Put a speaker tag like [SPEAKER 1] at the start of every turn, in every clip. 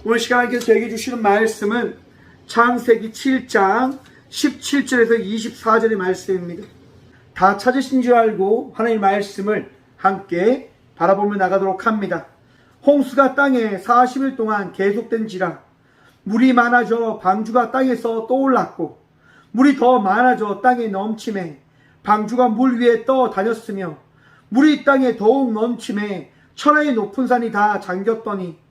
[SPEAKER 1] 오늘 시간 하나님께서 저에게 주시는 말씀은 창세기 7장 17절에서 24절의 말씀입니다. 다 찾으신 줄 알고 하나님의 말씀을 함께 바라보며 나가도록 합니다. 홍수가 땅에 40일 동안 계속된지라 물이 많아져 방주가 땅에서 떠올랐고 물이 더 많아져 땅에 넘침에 방주가 물 위에 떠 다녔으며 물이 땅에 더욱 넘침에 천하의 높은 산이 다 잠겼더니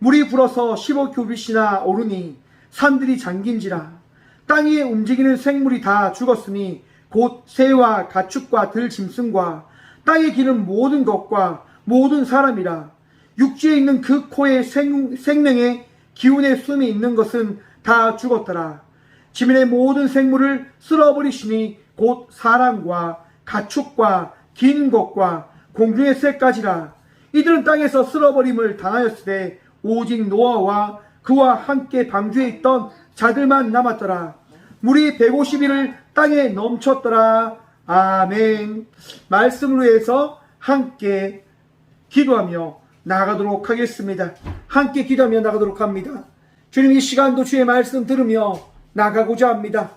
[SPEAKER 1] 물이 불어서 15규빗이나 오르니 산들이 잠긴지라 땅 위에 움직이는 생물이 다 죽었으니 곧 새와 가축과 들짐승과 땅에 기는 모든 것과 모든 사람이라 육지에 있는 그 코에 생명의 기운의 숨이 있는 것은 다 죽었더라. 지면의 모든 생물을 쓸어버리시니 곧 사람과 가축과 긴 것과 공중의 새까지라. 이들은 땅에서 쓸어버림을 당하였으되 오직 노아와 그와 함께 방주에 있던 자들만 남았더라. 물이 150일을 땅에 넘쳤더라. 아멘. 말씀으로 해서 함께 기도하며 나가도록 하겠습니다. 함께 기도하며 나가도록 합니다. 주님, 이 시간도 주의 말씀 들으며 나가고자 합니다.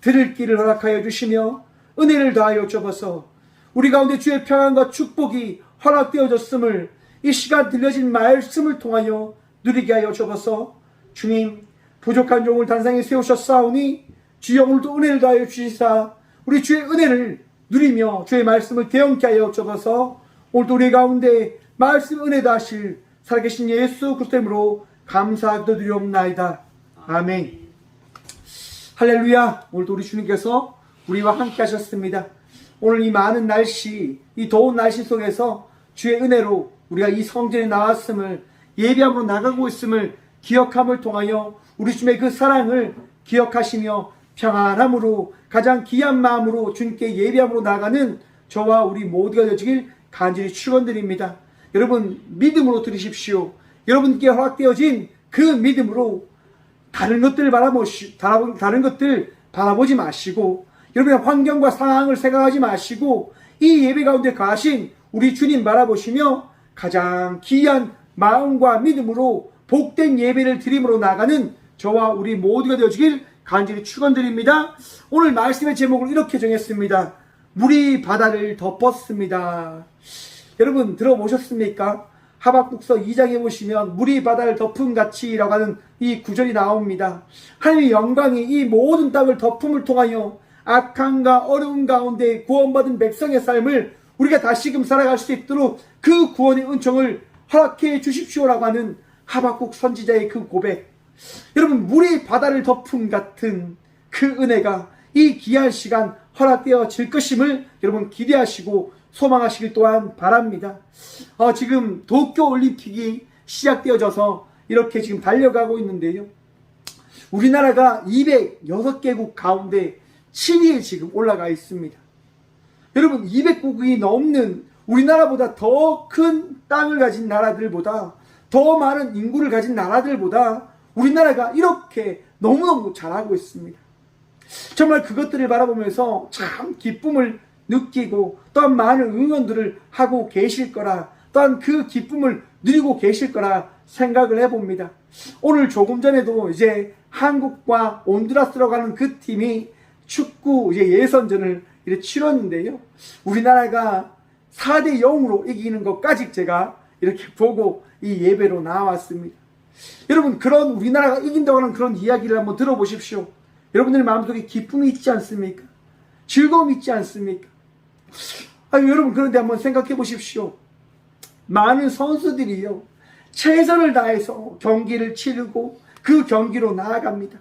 [SPEAKER 1] 들을 길을 허락하여 주시며 은혜를 다하여 주옵소서. 우리 가운데 주의 평안과 축복이 허락되어졌음을 이 시간 들려진 말씀을 통하여 누리게 하여 주옵소서. 주님, 부족한 종을 단상에 세우셨사오니 주여 오늘도 은혜를 다하여 주시사 우리 주의 은혜를 누리며 주의 말씀을 개연케 하여 주옵소서. 오늘도 우리 가운데 말씀 은혜 다하실 살아계신 예수 그리스도 이름으로 감사드리옵나이다. 아멘. 할렐루야. 오늘도 우리 주님께서 우리와 함께 하셨습니다. 오늘 이 많은 날씨, 이 더운 날씨 속에서 주의 은혜로 우리가 이 성전에 나왔음을, 예배함으로 나가고 있음을 기억함을 통하여 우리 주님의 그 사랑을 기억하시며 평안함으로 가장 귀한 마음으로 주님께 예배함으로 나가는 저와 우리 모두가 되시길 간절히 축원드립니다. 여러분, 믿음으로 들으십시오. 여러분께 허락되어진 그 믿음으로 다른 것들 바라보지 마시고, 여러분의 환경과 상황을 생각하지 마시고, 이 예배 가운데 가신 우리 주님 바라보시며 가장 귀한 마음과 믿음으로 복된 예배를 드림으로 나가는 저와 우리 모두가 되어주길 간절히 축원드립니다. 오늘 말씀의 제목을 이렇게 정했습니다. 물이 바다를 덮었습니다. 여러분 들어보셨습니까? 하박국서 2장에 보시면 물이 바다를 덮은 같이라고 하는 이 구절이 나옵니다. 하나님의 영광이 이 모든 땅을 덮음을 통하여 악함과 어려움 가운데 구원받은 백성의 삶을 우리가 다시금 살아갈 수 있도록 그 구원의 은총을 허락해 주십시오라고 하는 하박국 선지자의 그 고백. 여러분, 물이 바다를 덮음 같은 그 은혜가 이 귀한 시간 허락되어질 것임을 여러분 기대하시고 소망하시길 또한 바랍니다. 지금 도쿄올림픽이 시작되어져서 이렇게 지금 달려가고 있는데요. 우리나라가 206개국 가운데 7위에 지금 올라가 있습니다. 여러분, 200국이 넘는 우리나라보다 더 큰 땅을 가진 나라들보다, 더 많은 인구를 가진 나라들보다 우리나라가 이렇게 너무너무 잘하고 있습니다. 정말 그것들을 바라보면서 참 기쁨을 느끼고 또한 많은 응원들을 하고 계실 거라, 또한 그 기쁨을 누리고 계실 거라 생각을 해봅니다. 오늘 조금 전에도 이제 한국과 온두라스로 가는 그 팀이 축구 이제 예선전을 이렇게 치렀는데요. 우리나라가 4대 0으로 이기는 것까지 제가 이렇게 보고 이 예배로 나왔습니다. 여러분, 그런 우리나라가 이긴다고 하는 그런 이야기를 한번 들어보십시오. 여러분들 마음속에 기쁨이 있지 않습니까? 즐거움이 있지 않습니까? 여러분, 그런데 한번 생각해 보십시오. 많은 선수들이요, 최선을 다해서 경기를 치르고 그 경기로 나아갑니다.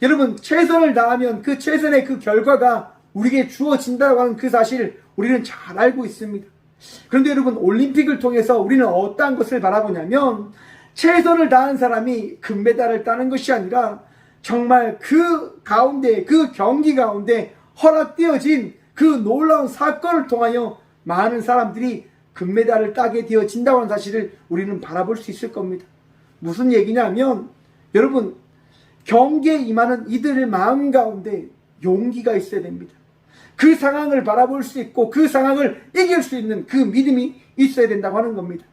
[SPEAKER 1] 여러분, 최선을 다하면 그 최선의 그 결과가 우리에게 주어진다고 하는 그 사실 우리는 잘 알고 있습니다. 그런데 여러분, 올림픽을 통해서 우리는 어떠한 것을 바라보냐면, 최선을 다한 사람이 금메달을 따는 것이 아니라 정말 그 가운데, 그 경기 가운데 허락되어진 그 놀라운 사건을 통하여 많은 사람들이 금메달을 따게 되어진다고 하는 사실을 우리는 바라볼 수 있을 겁니다. 무슨 얘기냐면, 여러분, 경기에 임하는 이들의 마음 가운데 용기가 있어야 됩니다. 그 상황을 바라볼 수 있고 그 상황을 이길 수 있는 그 믿음이 있어야 된다고 하는 겁니다.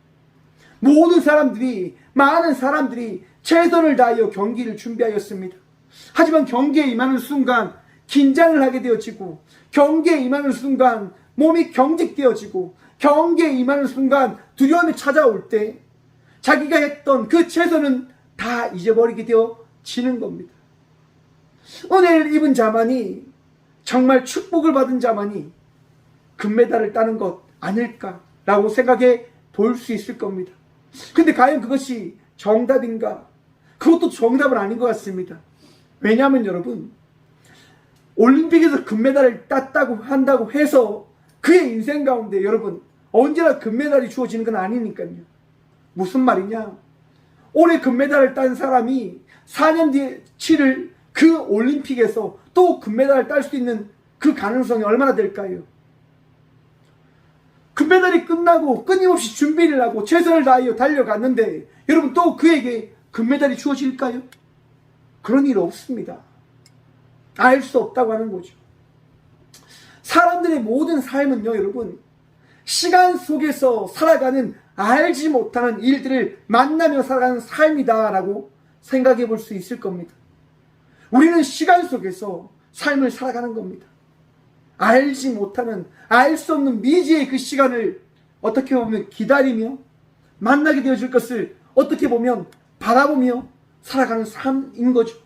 [SPEAKER 1] 모든 사람들이 많은 사람들이 최선을 다하여 경기를 준비하였습니다. 하지만 경기에 임하는 순간 긴장을 하게 되어지고, 경기에 임하는 순간 몸이 경직되어지고, 경기에 임하는 순간 두려움이 찾아올 때 자기가 했던 그 최선은 다 잊어버리게 되어지는 겁니다. 은혜를 입은 자만이, 정말 축복을 받은 자만이 금메달을 따는 것 아닐까라고 생각해 볼 수 있을 겁니다. 근데 과연 그것이 정답인가? 그것도 정답은 아닌 것 같습니다. 왜냐하면 여러분, 올림픽에서 금메달을 땄다고 한다고 해서 그의 인생 가운데 여러분 언제나 금메달이 주어지는 건 아니니까요. 무슨 말이냐? 올해 금메달을 딴 사람이 4년 뒤에 치를 그 올림픽에서 또 금메달을 딸 수 있는 그 가능성이 얼마나 될까요? 금메달이 끝나고 끊임없이 준비를 하고 최선을 다하여 달려갔는데 여러분 또 그에게 금메달이 주어질까요? 그런 일 없습니다. 알 수 없다고 하는 거죠. 사람들의 모든 삶은요, 여러분, 시간 속에서 살아가는 알지 못하는 일들을 만나며 살아가는 삶이다라고 생각해 볼 수 있을 겁니다. 우리는 시간 속에서 삶을 살아가는 겁니다. 알지 못하는, 알 수 없는 미지의 그 시간을 어떻게 보면 기다리며 만나게 되어질 것을 어떻게 보면 바라보며 살아가는 삶인 거죠.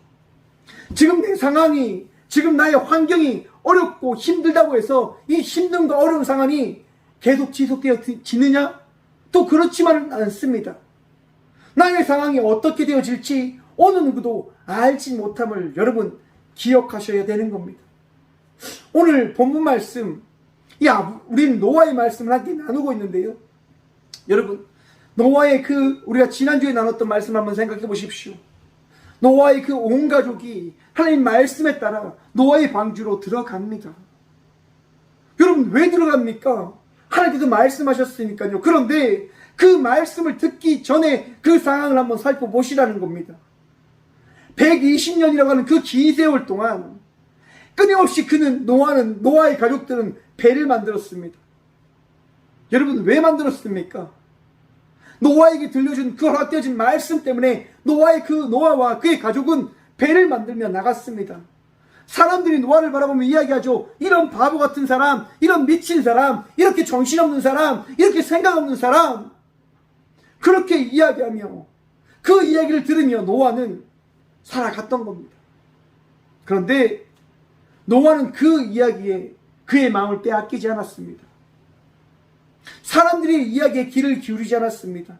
[SPEAKER 1] 지금 내 상황이, 지금 나의 환경이 어렵고 힘들다고 해서 이 힘든과 어려운 상황이 계속 지속되어지느냐? 또 그렇지만은 않습니다. 나의 상황이 어떻게 되어질지 어느 누구도 알지 못함을 여러분 기억하셔야 되는 겁니다. 오늘 본문 말씀, 우리는 노아의 말씀을 함께 나누고 있는데요. 여러분, 노아의 우리가 지난주에 나눴던 말씀 한번 생각해 보십시오. 노아의 그 온 가족이 하나님 말씀에 따라 노아의 방주로 들어갑니다. 여러분, 왜 들어갑니까? 하나님께서 말씀하셨으니까요. 그런데 그 말씀을 듣기 전에 그 상황을 한번 살펴보시라는 겁니다. 120년이라고 하는 그 긴 세월 동안 끊임없이 노아의 가족들은 배를 만들었습니다. 여러분, 왜 만들었습니까? 노아에게 들려준 그 허락되어진 말씀 때문에 노아와 그의 가족은 배를 만들며 나갔습니다. 사람들이 노아를 바라보며 이야기하죠. 이런 바보 같은 사람, 이런 미친 사람, 이렇게 정신없는 사람, 이렇게 생각 없는 사람, 그렇게 이야기하며 그 이야기를 들으며 노아는 살아갔던 겁니다. 그런데 노아는 그 이야기에 그의 마음을 빼앗기지 않았습니다. 사람들이 이야기에 귀를 기울이지 않았습니다.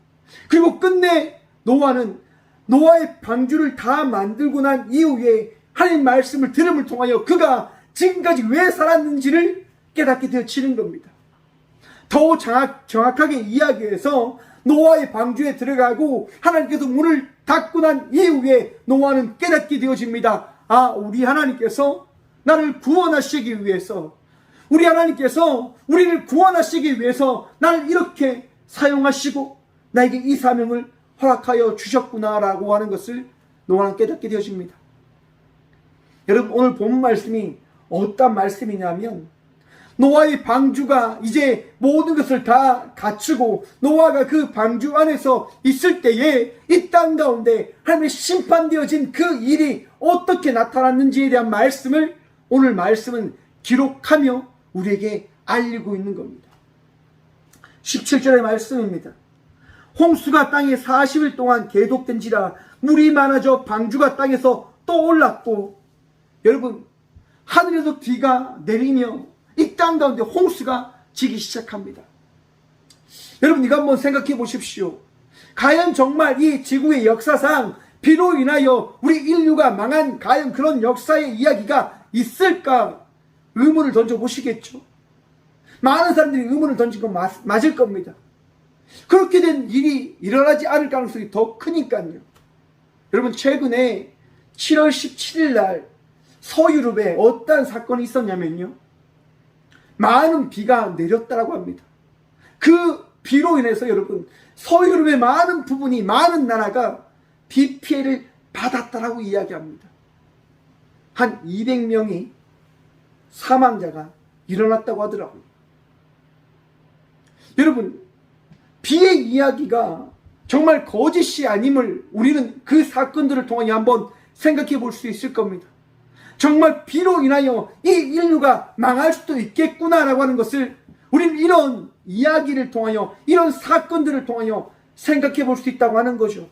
[SPEAKER 1] 그리고 끝내 노아는 노아의 방주를 다 만들고 난 이후에 하나님 말씀을 들음을 통하여 그가 지금까지 왜 살았는지를 깨닫게 되어지는 겁니다. 더 정확하게 이야기해서 노아의 방주에 들어가고 하나님께서 문을 닫고 난 이후에 노아는 깨닫게 되어집니다. 우리 하나님께서 나를 구원하시기 위해서, 우리 하나님께서 우리를 구원하시기 위해서 나를 이렇게 사용하시고 나에게 이 사명을 허락하여 주셨구나라고 하는 것을 노아는 깨닫게 되어집니다. 여러분, 오늘 본 말씀이 어떤 말씀이냐면 노아의 방주가 이제 모든 것을 다 갖추고 노아가 그 방주 안에서 있을 때에 이 땅 가운데 하나님의 심판되어진 그 일이 어떻게 나타났는지에 대한 말씀을 오늘 말씀은 기록하며 우리에게 알리고 있는 겁니다. 17절의 말씀입니다. 홍수가 땅에 40일 동안 계속된지라 물이 많아져 방주가 땅에서 떠올랐고, 여러분, 하늘에서 비가 내리며 이 땅 가운데 홍수가 지기 시작합니다. 여러분, 이거 한번 생각해 보십시오. 과연 정말 이 지구의 역사상 비로 인하여 우리 인류가 망한 과연 그런 역사의 이야기가 있을까? 의문을 던져보시겠죠. 많은 사람들이 의문을 던진 건 맞을 겁니다. 그렇게 된 일이 일어나지 않을 가능성이 더 크니까요. 여러분, 최근에 7월 17일 날 서유럽에 어떤 사건이 있었냐면요, 많은 비가 내렸다고 합니다. 그 비로 인해서 여러분, 서유럽의 많은 부분이, 많은 나라가 비 피해를 받았다라고 이야기합니다. 한 200명이 사망자가 일어났다고 하더라고요. 여러분, 비의 이야기가 정말 거짓이 아님을 우리는 그 사건들을 통하여 한번 생각해 볼 수 있을 겁니다. 정말 비로 인하여 이 인류가 망할 수도 있겠구나라고 하는 것을 우리는 이런 이야기를 통하여, 이런 사건들을 통하여 생각해 볼 수 있다고 하는 거죠.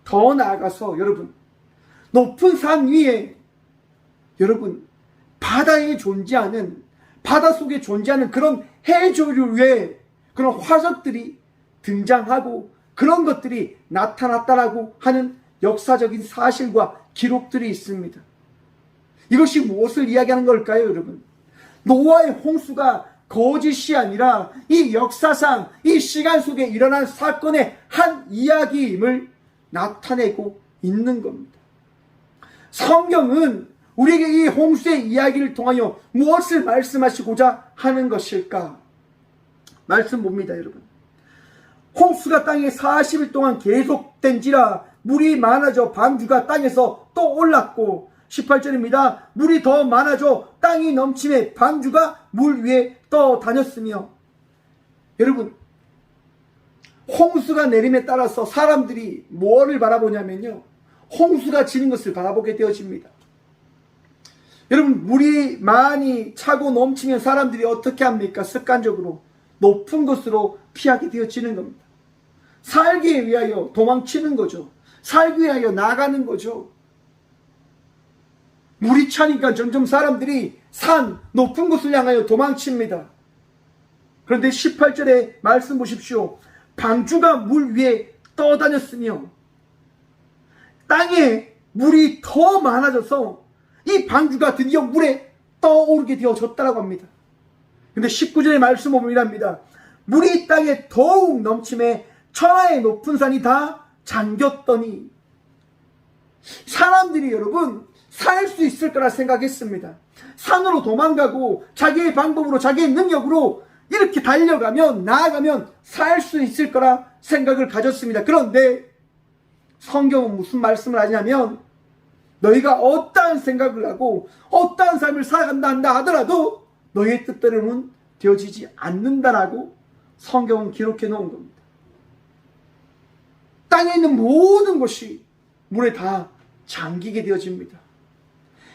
[SPEAKER 1] 더 나아가서 여러분, 높은 산 위에 여러분 바다에 존재하는, 바다 속에 존재하는 그런 해조류의 그런 화석들이 등장하고 그런 것들이 나타났다라고 하는 역사적인 사실과 기록들이 있습니다. 이것이 무엇을 이야기하는 걸까요, 여러분? 노아의 홍수가 거짓이 아니라 이 역사상, 이 시간 속에 일어난 사건의 한 이야기임을 나타내고 있는 겁니다. 성경은 우리에게 이 홍수의 이야기를 통하여 무엇을 말씀하시고자 하는 것일까? 말씀 봅니다, 여러분. 홍수가 땅에 40일 동안 계속된지라 물이 많아져 방주가 땅에서 또 올랐고, 18절입니다. 물이 더 많아져 땅이 넘침에 방주가 물 위에 떠다녔으며. 여러분, 홍수가 내림에 따라서 사람들이 뭐를 바라보냐면요, 홍수가 지는 것을 바라보게 되어집니다. 여러분, 물이 많이 차고 넘치면 사람들이 어떻게 합니까? 습관적으로 높은 곳으로 피하게 되어지는 겁니다. 살기 위하여 도망치는 거죠. 살기 위하여 나가는 거죠. 물이 차니까 점점 사람들이 산, 높은 곳을 향하여 도망칩니다. 그런데 18절에 말씀 보십시오. 방주가 물 위에 떠다녔으며, 땅에 물이 더 많아져서 이 방주가 드디어 물에 떠오르게 되어졌다고 합니다. 근데 19절의 말씀 보면 이랍니다. 물이 땅에 더욱 넘침에 천하의 높은 산이 다 잠겼더니. 사람들이 여러분 살 수 있을 거라 생각했습니다. 산으로 도망가고 자기의 방법으로, 자기의 능력으로 이렇게 달려가면, 나아가면 살 수 있을 거라 생각을 가졌습니다. 그런데 성경은 무슨 말씀을 하냐면, 너희가 어떠한 생각을 하고 어떠한 삶을 살아간다 한다 하더라도 너희의 뜻대로는 되어지지 않는다라고 성경은 기록해 놓은 겁니다. 땅에 있는 모든 것이 물에 다 잠기게 되어집니다.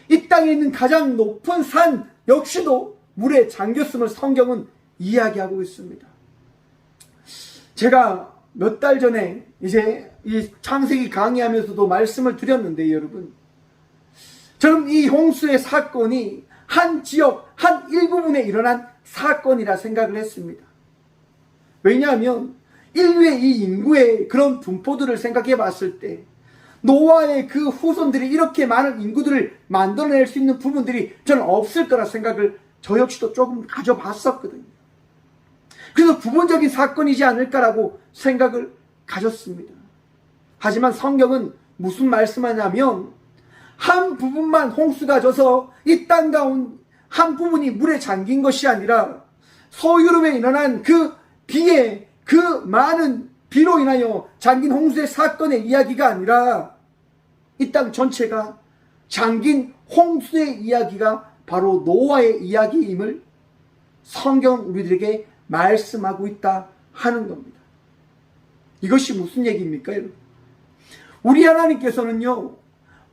[SPEAKER 1] 이 땅에 있는 가장 높은 산 역시도 물에 잠겼음을 성경은 이야기하고 있습니다. 제가 몇 달 전에 이제 이 창세기 강의하면서도 말씀을 드렸는데, 여러분, 저는 이 홍수의 사건이 한 지역, 한 일부분에 일어난 사건이라 생각을 했습니다. 왜냐하면 인류의 이 인구의 그런 분포들을 생각해 봤을 때 노아의 그 후손들이 이렇게 많은 인구들을 만들어낼 수 있는 부분들이 저는 없을 거라 생각을 저 역시도 조금 가져봤었거든요. 그래서 부분적인 사건이지 않을까라고 생각을 가졌습니다. 하지만 성경은 무슨 말씀하냐면, 한 부분만 홍수가 져서 이 땅 가운 한 부분이 물에 잠긴 것이 아니라 서유럽에 일어난 그 비에, 그 많은 비로 인하여 잠긴 홍수의 사건의 이야기가 아니라 이 땅 전체가 잠긴 홍수의 이야기가 바로 노아의 이야기임을 성경은 우리들에게 말씀하고 있다 하는 겁니다. 이것이 무슨 얘기입니까, 여러분? 우리 하나님께서는요,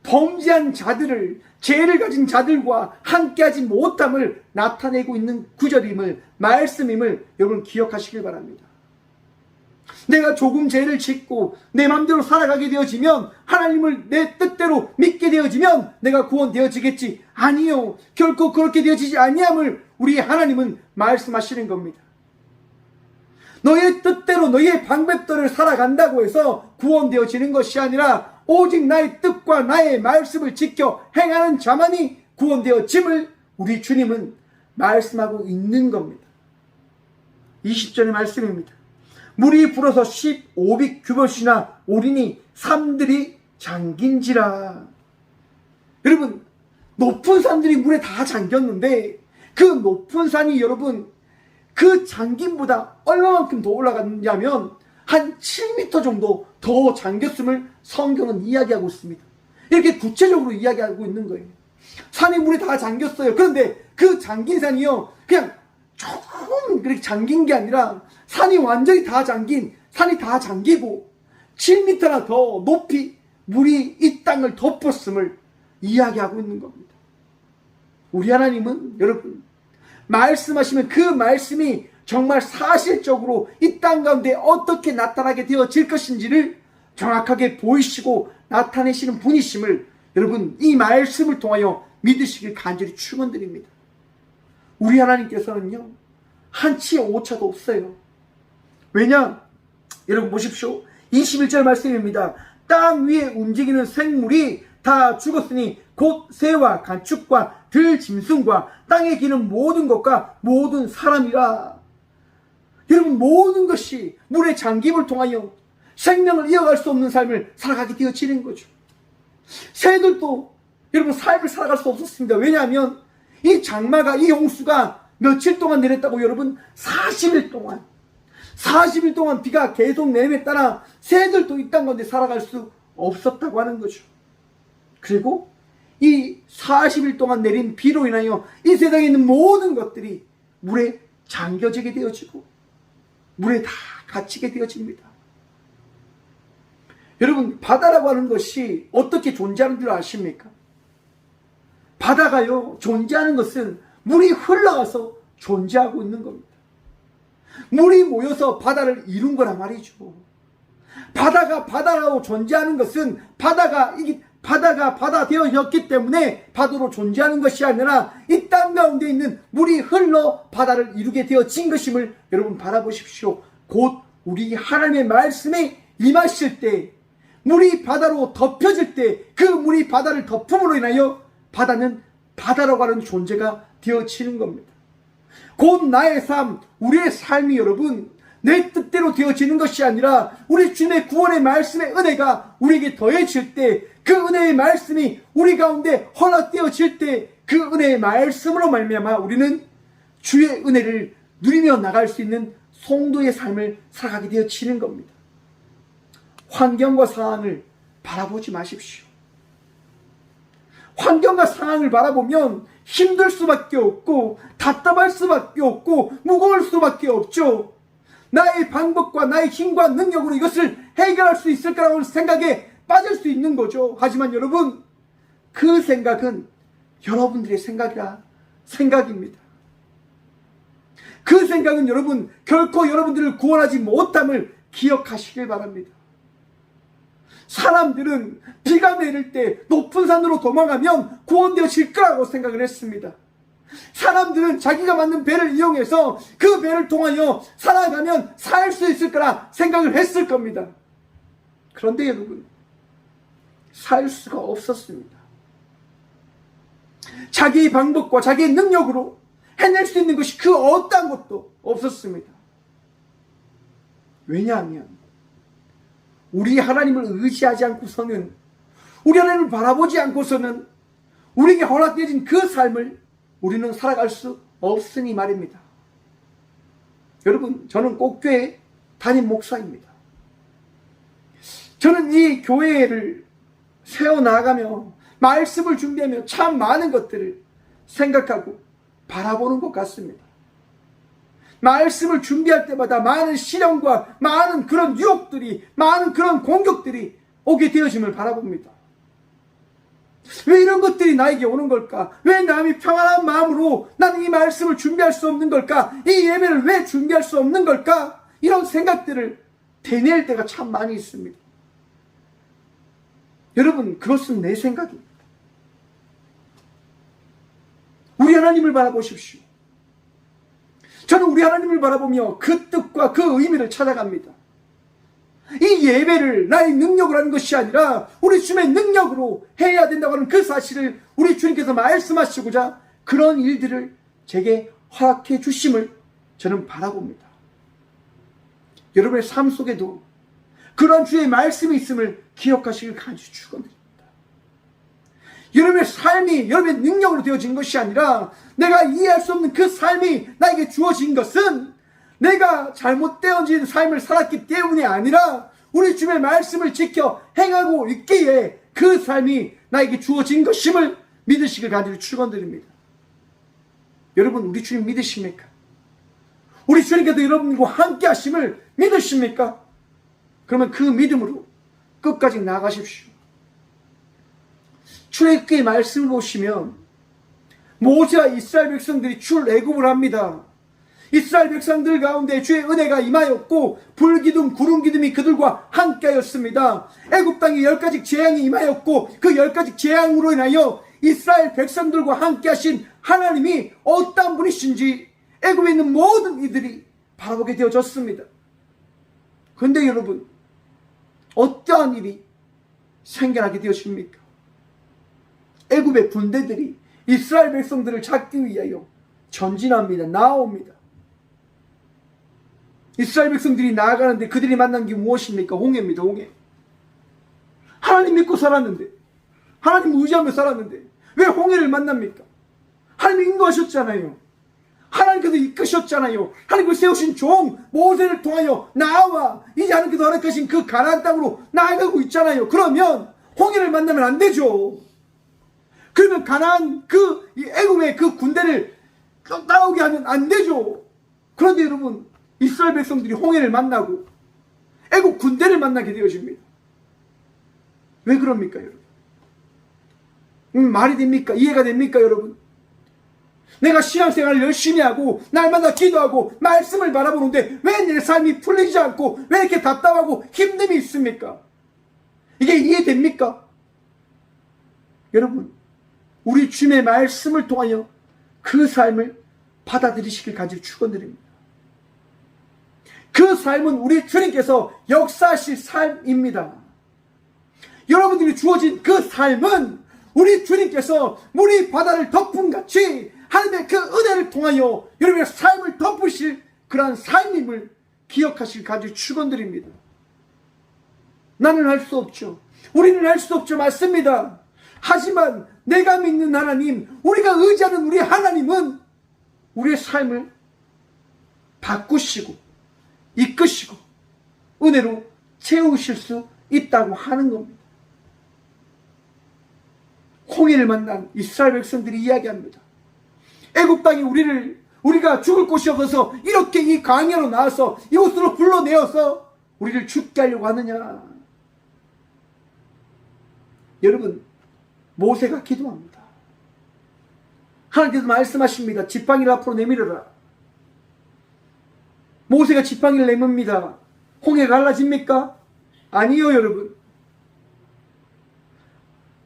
[SPEAKER 1] 범죄한 자들을, 죄를 가진 자들과 함께하지 못함을 나타내고 있는 구절임을, 말씀임을 여러분 기억하시길 바랍니다. 내가 조금 죄를 짓고 내 마음대로 살아가게 되어지면, 하나님을 내 뜻대로 믿게 되어지면 내가 구원되어지겠지. 아니요, 결코 그렇게 되어지지 아니함을 우리 하나님은 말씀하시는 겁니다. 너의 뜻대로, 너의 방법대로 살아간다고 해서 구원되어지는 것이 아니라 오직 나의 뜻과 나의 말씀을 지켜 행하는 자만이 구원되어짐을 우리 주님은 말씀하고 있는 겁니다. 20절의 말씀입니다. 물이 불어서 15빅 규봇이나 오리니 산들이 잠긴지라. 여러분, 높은 산들이 물에 다 잠겼는데 그 높은 산이 여러분 그 잠김보다 얼마만큼 더 올라갔냐면 한 7m 정도 더 잠겼음을 성경은 이야기하고 있습니다. 이렇게 구체적으로 이야기하고 있는 거예요. 산이 물에 다 잠겼어요. 그런데 그 잠긴 산이요, 그냥 조금 그렇게 잠긴 게 아니라 산이 완전히 다 잠긴, 산이 다 잠기고 7m나 더 높이 물이 이 땅을 덮었음을 이야기하고 있는 겁니다. 우리 하나님은 여러분 말씀하시면 그 말씀이 정말 사실적으로 이 땅 가운데 어떻게 나타나게 되어질 것인지를 정확하게 보이시고 나타내시는 분이심을 여러분 이 말씀을 통하여 믿으시길 간절히 축원드립니다. 우리 하나님께서는요 한치의 오차도 없어요. 왜냐? 여러분 보십시오. 21절 말씀입니다. 땅 위에 움직이는 생물이 다 죽었으니 곧 새와 가축과 들짐승과 땅에 기는 모든 것과 모든 사람이라. 여러분 모든 것이 물의 잠김을 통하여 생명을 이어갈 수 없는 삶을 살아가게 되어지는 거죠. 새들도 여러분 삶을 살아갈 수 없었습니다. 왜냐하면 이 장마가 이 홍수가 며칠 동안 내렸다고 여러분 40일 동안 비가 계속 내림에 따라 새들도 이 땅 가운데 살아갈 수 없었다고 하는 거죠. 그리고 이 40일 동안 내린 비로 인하여 이 세상에 있는 모든 것들이 물에 잠겨지게 되어지고 물에 다 갇히게 되어집니다. 여러분 바다라고 하는 것이 어떻게 존재하는 줄 아십니까? 바다가요 존재하는 것은 물이 흘러가서 존재하고 있는 겁니다. 물이 모여서 바다를 이룬 거란 말이죠. 바다가 바다라고 존재하는 것은 바다가 바다 되어졌기 때문에 바다로 존재하는 것이 아니라 이 땅 가운데 있는 물이 흘러 바다를 이루게 되어진 것임을 여러분 바라보십시오. 곧 우리 하나님의 말씀이 임하실 때 물이 바다로 덮여질 때 그 물이 바다를 덮음으로 인하여 바다는 바다라고 하는 존재가 되어지는 겁니다. 곧 나의 삶, 우리의 삶이 여러분 내 뜻대로 되어지는 것이 아니라 우리 주님의 구원의 말씀의 은혜가 우리에게 더해질 때 그 은혜의 말씀이 우리 가운데 허락되어질 때 그 은혜의 말씀으로 말미암아 우리는 주의 은혜를 누리며 나갈 수 있는 성도의 삶을 살아가게 되어지는 겁니다. 환경과 상황을 바라보지 마십시오. 환경과 상황을 바라보면 힘들 수밖에 없고 답답할 수밖에 없고 무거울 수밖에 없죠. 나의 방법과 나의 힘과 능력으로 이것을 해결할 수 있을 거라고 생각에 빠질 수 있는 거죠. 하지만 여러분 그 생각은 여러분들의 생각입니다. 그 생각은 여러분 결코 여러분들을 구원하지 못함을 기억하시길 바랍니다. 사람들은 비가 내릴 때 높은 산으로 도망가면 구원되어질 거라고 생각을 했습니다. 사람들은 자기가 만든 배를 이용해서 그 배를 통하여 살아가면 살 수 있을 거라 생각을 했을 겁니다. 그런데 여러분 살 수가 없었습니다. 자기의 방법과 자기의 능력으로 해낼 수 있는 것이 그 어떤 것도 없었습니다. 왜냐하면 우리 하나님을 의지하지 않고서는 우리 하나님을 바라보지 않고서는 우리에게 허락되어진 그 삶을 우리는 살아갈 수 없으니 말입니다. 여러분 저는 꼭교회 담임 목사입니다. 저는 이 교회를 세워나가며 말씀을 준비하며 참 많은 것들을 생각하고 바라보는 것 같습니다. 말씀을 준비할 때마다 많은 시련과 많은 그런 유혹들이 많은 그런 공격들이 오게 되어짐을 바라봅니다. 왜 이런 것들이 나에게 오는 걸까? 왜 남이 평안한 마음으로 나는 이 말씀을 준비할 수 없는 걸까? 이 예배를 왜 준비할 수 없는 걸까? 이런 생각들을 되뇌일 때가 참 많이 있습니다. 여러분 그것은 내 생각입니다. 우리 하나님을 바라보십시오. 저는 우리 하나님을 바라보며 그 뜻과 그 의미를 찾아갑니다. 이 예배를 나의 능력으로 하는 것이 아니라 우리 주님의 능력으로 해야 된다고 하는 그 사실을 우리 주님께서 말씀하시고자 그런 일들을 제게 허락해 주심을 저는 바라봅니다. 여러분의 삶 속에도 그런 주의 말씀이 있음을 기억하시길 간절히 축원드립니다. 여러분의 삶이 여러분의 능력으로 되어진 것이 아니라 내가 이해할 수 없는 그 삶이 나에게 주어진 것은 내가 잘못되어진 삶을 살았기 때문이 아니라 우리 주님의 말씀을 지켜 행하고 있기에 그 삶이 나에게 주어진 것임을 믿으시길 간절히 축원드립니다. 여러분 우리 주님 믿으십니까? 우리 주님께서 여러분과 함께 하심을 믿으십니까? 그러면 그 믿음으로 끝까지 나가십시오. 출애굽기 말씀을 보시면 모세와 이스라엘 백성들이 출애굽을 합니다. 이스라엘 백성들 가운데 주의 은혜가 임하였고 불기둥 구름기둥이 그들과 함께하였습니다. 애굽 땅에 10가지 재앙이 임하였고 그 10가지 재앙으로 인하여 이스라엘 백성들과 함께하신 하나님이 어떠한 분이신지 애굽에 있는 모든 이들이 바라보게 되어졌습니다. 그런데 여러분, 어떠한 일이 생겨나게 되었습니까? 애굽의 군대들이 이스라엘 백성들을 잡기 위하여 전진합니다. 나옵니다. 이스라엘 백성들이 나아가는데 그들이 만난 게 무엇입니까? 홍해입니다. 홍해. 하나님 믿고 살았는데, 하나님 의지하며 살았는데 왜 홍해를 만납니까? 하나님 인도하셨잖아요. 하나님께서 이끄셨잖아요. 하나님께서 세우신 종 모세를 통하여 나와 이제 하나님께서 허락하신 그 가나안 땅으로 나아가고 있잖아요. 그러면 홍해를 만나면 안 되죠. 그러면 가나안 그 애굽의 그 군대를 따라오게 하면 안 되죠. 그런데 여러분, 이스라엘 백성들이 홍해를 만나고 애굽 군대를 만나게 되어집니다. 왜 그럽니까, 여러분? 말이 됩니까? 이해가 됩니까, 여러분? 내가 신앙생활을 열심히 하고 날마다 기도하고 말씀을 바라보는데 왜 내 삶이 풀리지 않고 왜 이렇게 답답하고 힘듦이 있습니까? 이게 이해됩니까? 여러분, 우리 주님의 말씀을 통하여 그 삶을 받아들이시길 간절히 축원드립니다. 그 삶은 우리 주님께서 역사하실 삶입니다. 여러분들이 주어진 그 삶은 우리 주님께서 물이 바다를 덮음같이 하나님의 그 은혜를 통하여 여러분의 삶을 덮으실 그러한 삶임을 기억하실 간절히 축원드립니다. 나는 할 수 없죠. 우리는 할 수 없죠. 맞습니다. 하지만 내가 믿는 하나님, 우리가 의지하는 우리 하나님은 우리의 삶을 바꾸시고 이끄시고 은혜로 채우실 수 있다고 하는 겁니다. 홍해를 만난 이스라엘 백성들이 이야기합니다. 애굽 땅이 우리가 죽을 곳이 없어서 이렇게 이 광야로 나와서 이곳으로 불러내어서 우리를 죽게 하려고 하느냐. 여러분, 모세가 기도합니다. 하나님께서 말씀하십니다. 지팡이를 앞으로 내밀어라. 모세가 지팡이를 내밉니다. 홍해가 갈라집니까? 아니요, 여러분.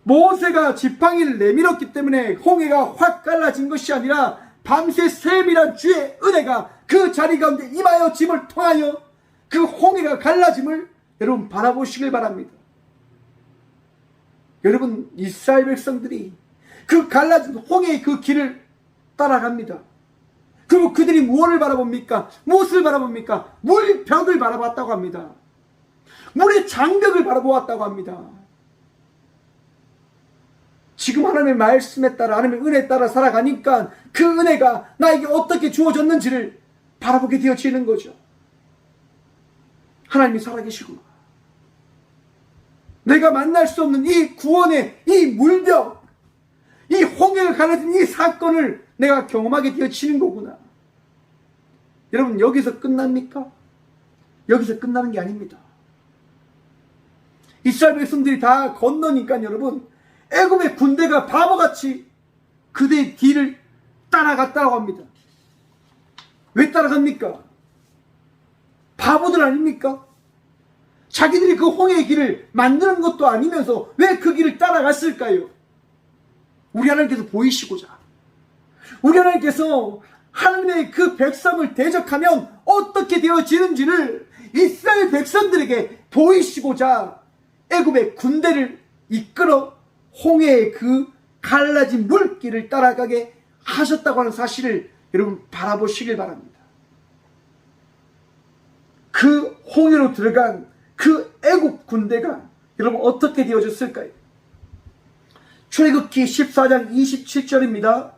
[SPEAKER 1] 모세가 지팡이를 내밀었기 때문에 홍해가 확 갈라진 것이 아니라 밤새 세밀한 주의 은혜가 그 자리 가운데 임하여 짐을 통하여 그 홍해가 갈라짐을 여러분 바라보시길 바랍니다. 여러분, 이스라엘 백성들이 그 갈라진 홍해의 그 길을 따라갑니다. 그리고 그들이 무엇을 바라봅니까? 무엇을 바라봅니까? 물벽을 바라봤다고 합니다. 물의 장벽을 바라보았다고 합니다. 지금 하나님의 말씀에 따라 하나님의 은혜에 따라 살아가니까 그 은혜가 나에게 어떻게 주어졌는지를 바라보게 되어지는 거죠. 하나님이 살아계시구나. 내가 만날 수 없는 이 구원의 이 물벽, 이 홍해가 갈라진 이 사건을 내가 경험하게 되어지는 거구나. 여러분, 여기서 끝납니까? 여기서 끝나는 게 아닙니다. 이스라엘 백성들이 다 건너니까 여러분, 애굽의 군대가 바보같이 그들의 뒤를 따라갔다고 합니다. 왜 따라갑니까? 바보들 아닙니까? 자기들이 그 홍해의 길을 만드는 것도 아니면서 왜 그 길을 따라갔을까요? 우리 하나님께서 보이시고자, 우리 하나님께서 하나님의 그 백성을 대적하면 어떻게 되어지는지를 이스라엘 백성들에게 보이시고자 애굽의 군대를 이끌어 홍해의 그 갈라진 물길을 따라가게 하셨다고 하는 사실을 여러분 바라보시길 바랍니다. 그 홍해로 들어간 그 애굽 군대가 여러분 어떻게 되어졌을까요? 출애굽기 14장 27절입니다.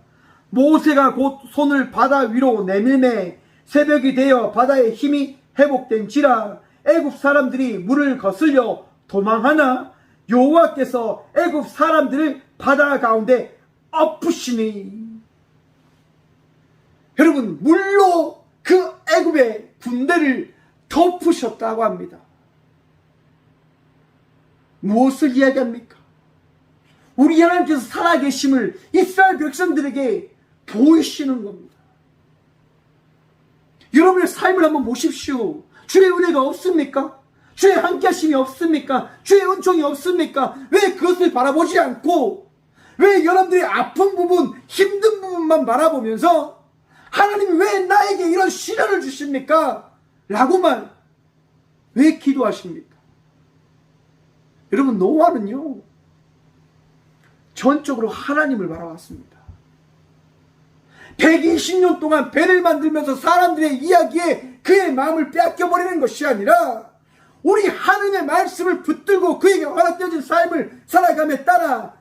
[SPEAKER 1] 모세가 곧 손을 바다 위로 내밀매 새벽이 되어 바다의 힘이 회복된지라 애굽 사람들이 물을 거슬려 도망하나 여호와께서 애굽 사람들을 바다 가운데 엎으시니. 여러분, 물로 그 애굽의 군대를 덮으셨다고 합니다. 무엇을 이야기합니까? 우리 하나님께서 살아계심을 이스라엘 백성들에게 보이시는 겁니다. 여러분의 삶을 한번 보십시오. 주의 은혜가 없습니까? 주의 함께하심이 없습니까? 주의 은총이 없습니까? 왜 그것을 바라보지 않고, 왜 여러분들이 아픈 부분, 힘든 부분만 바라보면서 하나님이 왜 나에게 이런 시련을 주십니까? 라고만 왜 기도하십니까? 여러분, 노아는요, 전적으로 하나님을 바라봤습니다. 120년 동안 배를 만들면서 사람들의 이야기에 그의 마음을 빼앗겨버리는 것이 아니라 우리 하느님의 말씀을 붙들고 그에게 허락되어진 삶을 살아감에 따라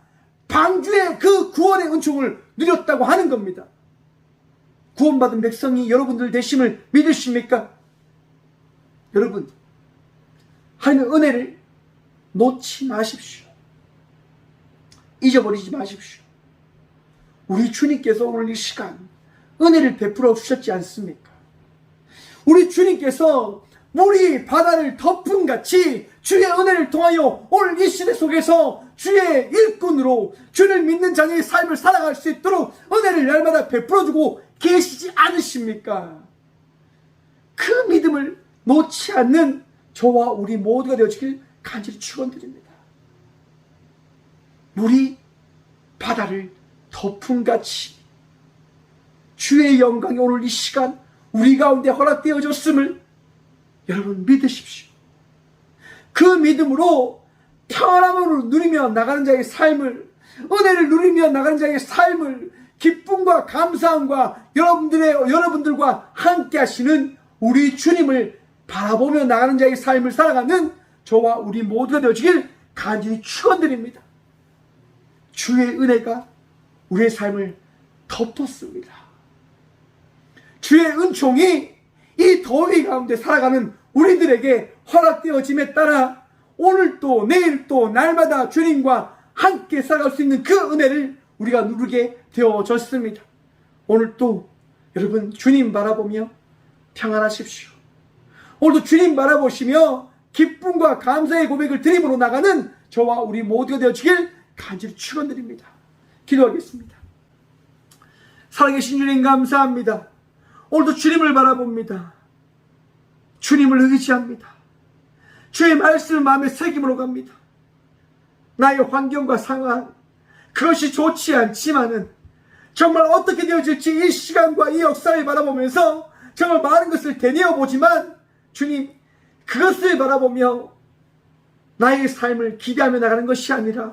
[SPEAKER 1] 방주의 그 구원의 은총을 누렸다고 하는 겁니다. 구원받은 백성이 여러분들 되심을 믿으십니까? 여러분, 하나님의 은혜를 놓지 마십시오. 잊어버리지 마십시오. 우리 주님께서 오늘 이 시간 은혜를 베풀어 주셨지 않습니까? 우리 주님께서 물이 바다를 덮은 같이 주의 은혜를 통하여 오늘 이 시대 속에서 주의 일꾼으로 주를 믿는 자녀의 삶을 살아갈 수 있도록 은혜를 날마다 베풀어주고 계시지 않으십니까? 그 믿음을 놓지 않는 저와 우리 모두가 되어지길 간절히 축원드립니다. 물이 바다를 덮음같이 주의 영광이 오늘 이 시간 우리 가운데 허락되어졌음을 여러분 믿으십시오. 그 믿음으로 평안함을 누리며 나가는 자의 삶을, 은혜를 누리며 나가는 자의 삶을 기쁨과 감사함과 여러분들과 함께 하시는 우리 주님을 바라보며 나가는 자의 삶을 살아가는 저와 우리 모두가 되어지길 간절히 축원드립니다. 주의 은혜가 우리의 삶을 덮었습니다. 주의 은총이 이 더위 가운데 살아가는 우리들에게 허락되어짐에 따라 오늘도 내일도 날마다 주님과 함께 살아갈 수 있는 그 은혜를 우리가 누리게 되어졌습니다. 오늘도 여러분 주님 바라보며 평안하십시오. 오늘도 주님 바라보시며 기쁨과 감사의 고백을 드림으로 나가는 저와 우리 모두가 되어지길 간절히 축원드립니다. 기도하겠습니다. 살아계신 주님 감사합니다. 오늘도 주님을 바라봅니다. 주님을 의지합니다. 주의 말씀을 마음에 새김으로 갑니다. 나의 환경과 상황, 그것이 좋지 않지만은 정말 어떻게 되어질지 이 시간과 이 역사를 바라보면서 정말 많은 것을 되뇌어 보지만 주님, 그것을 바라보며 나의 삶을 기대하며 나가는 것이 아니라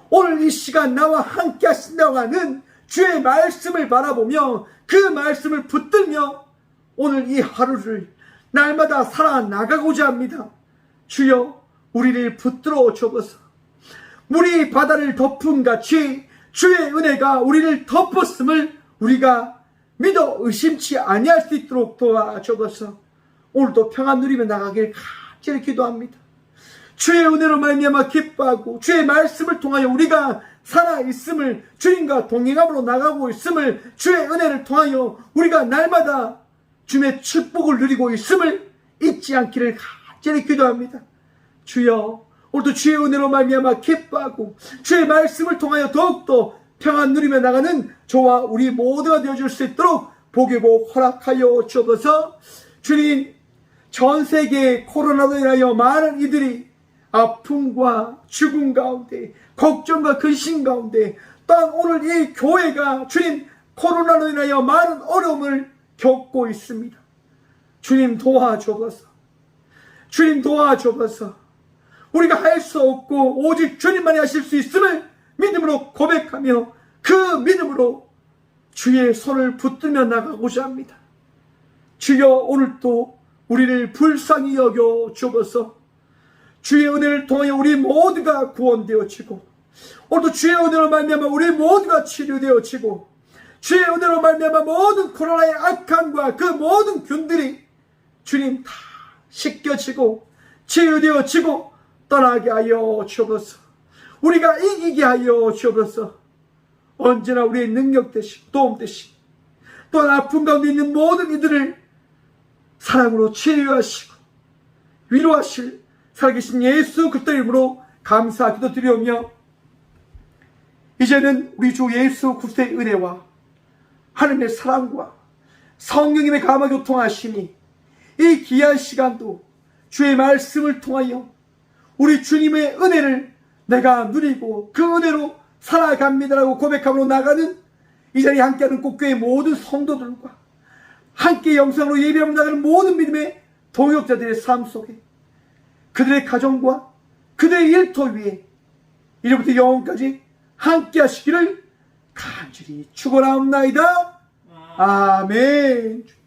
[SPEAKER 1] 오늘 이 시간 나와 함께 하신다고 하는 주의 말씀을 바라보며 그 말씀을 붙들며 오늘 이 하루를 날마다 살아나가고자 합니다. 주여, 우리를 붙들어 주옵소서. 물이 바다를 덮은 같이 주의 은혜가 우리를 덮었음을 우리가 믿어 의심치 아니할 수 있도록 도와주옵소서. 오늘도 평안 누리며 나가길 간절히 기도합니다. 주의 은혜로 말미암아 기뻐하고 주의 말씀을 통하여 우리가 살아있음을, 주님과 동행함으로 나가고 있음을, 주의 은혜를 통하여 우리가 날마다 주님의 축복을 누리고 있음을 잊지 않기를 간절히 기도합니다. 주여, 오늘도 주의 은혜로 말미암아 기뻐하고 주의 말씀을 통하여 더욱더 평안 누리며 나가는 저와 우리 모두가 되어줄 수 있도록 복의 복 허락하여 주옵소서. 주님, 전 세계의 코로나로 인하여 많은 이들이 아픔과 죽음 가운데, 걱정과 근심 가운데, 또한 오늘 이 교회가 주님 코로나로 인하여 많은 어려움을 겪고 있습니다. 주님 도와주옵소서. 주님 도와주옵소서. 우리가 할 수 없고 오직 주님만이 하실 수 있음을 믿음으로 고백하며 그 믿음으로 주의 손을 붙들며 나가고자 합니다. 주여, 오늘도 우리를 불쌍히 여겨 주옵소서. 주의 은혜를 통하여 우리 모두가 구원되어지고, 오늘도 주의 은혜로 말미암아 우리 모두가 치료되어지고, 주의 은혜로 말미암아 모든 코로나의 악함과 그 모든 균들이 주님 다 씻겨지고 치유되어지고 떠나게 하여 주옵소서. 우리가 이기게 하여 주옵소서. 언제나 우리의 능력 되시고 도움 되시고, 또한 아픔 가운데 있는 모든 이들을 사랑으로 치유하시고 위로하실 살아계신 예수 그리스도 이름으로 감사 기도드리오며, 이제는 우리 주 예수 그리스도의 은혜와 하나님의 사랑과 성령님의 감화 교통하심이 이 귀한 시간도 주의 말씀을 통하여 우리 주님의 은혜를 내가 누리고 그 은혜로 살아갑니다라고 고백함으로 나가는 이 자리에 함께하는 꽃교회 모든 성도들과 함께 영상으로 예배하며 나가는 모든 믿음의 동역자들의 삶 속에 그들의 가정과 그들의 일터 위에 이제부터 영원까지 함께 하시기를 간절히 축원하옵나이다. 아멘.